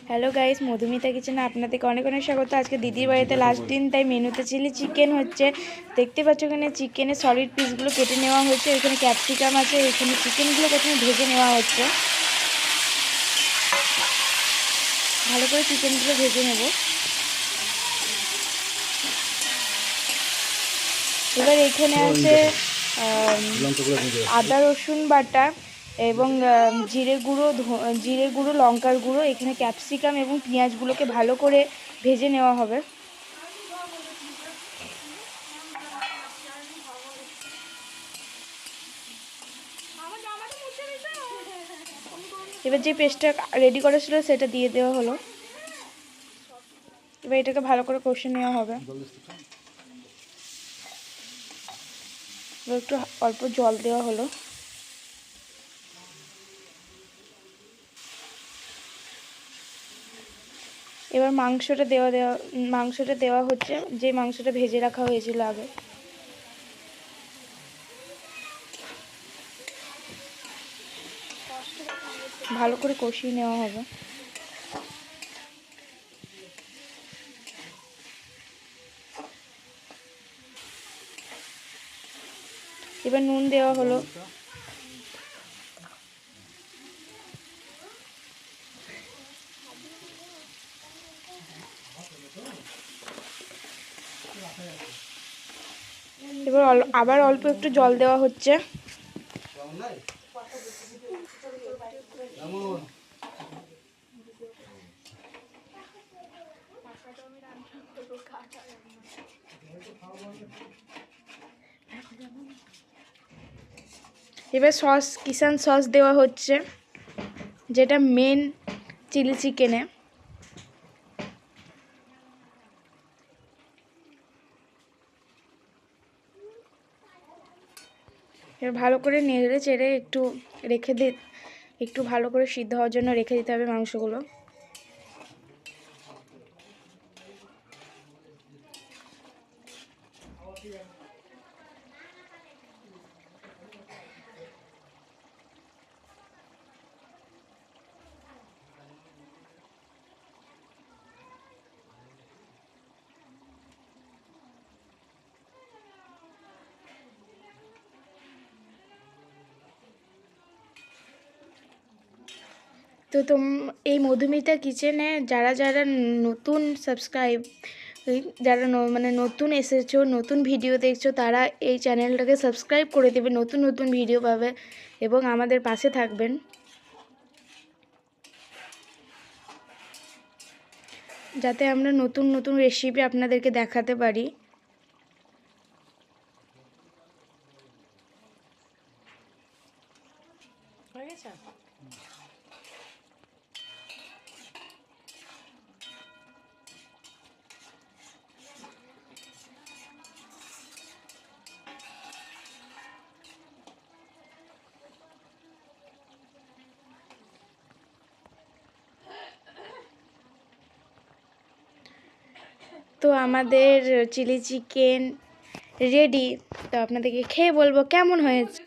Hello guys, Madhumita কিচেনে আপনাদেরকে অনেক অনেক স্বাগত। আজকে দিদির বাড়িতে লাস্ট দিন, তাই মেনুতে চিলি চিকেন হচ্ছে। দেখতে পাচ্ছ এখানে চিকেনের সলিড পিসগুলো কেটে নেওয়া হচ্ছে। এখানে ক্যাপসিকাম আছে। এখানে চিকেনগুলো প্রথমে ভেজে নেওয়া হচ্ছে। ভালো করে চিকেনগুলো ভেজে নেব। এবার এখানে আছে আদা রসুন বাটা এবং জিরে গুঁড়ো লঙ্কার গুঁড়ো। এখানে ক্যাপসিকাম এবং পেঁয়াজগুলোকে ভালো করে ভেজে নেওয়া হবে। এবার যে পেস্টটা রেডি করা ছিল সেটা দিয়ে দেওয়া হলো। এবার এটাকে ভালো করে কষে নেওয়া হবে। এবার একটু অল্প জল দেওয়া হলো। এবার মাংসটা দেওয়া হচ্ছে, যে মাংসটা ভেজে রাখা হয়েছিল আগে। ভালো করে কষিয়ে নেওয়া হবে। এবার নুন দেওয়া হলো। এবার আবার অল্প একটু জল দেওয়া হচ্ছে। এবার কিষান সস দেওয়া হচ্ছে, যেটা মেন চিলি চিকেনে। এবার ভালো করে নেড়ে চেড়ে একটু ভালো করে সিদ্ধ হওয়ার জন্য রেখে দিতে হবে মাংসগুলো। তো এই মধুমিতা কিচেনে যারা নতুন মানে নতুন এসেছো, নতুন ভিডিও দেখছো, তারা এই চ্যানেলটাকে সাবস্ক্রাইব করে দেবে। নতুন নতুন ভিডিও পাবে এবং আমাদের পাশে থাকবেন, যাতে আমরা নতুন নতুন রেসিপি আপনাদেরকে দেখাতে পারি। হয়ে গেছে। তো আমাদের চিলি চিকেন রেডি। তো আপনাদেরকে খেয়ে বলবো কেমন হয়েছে।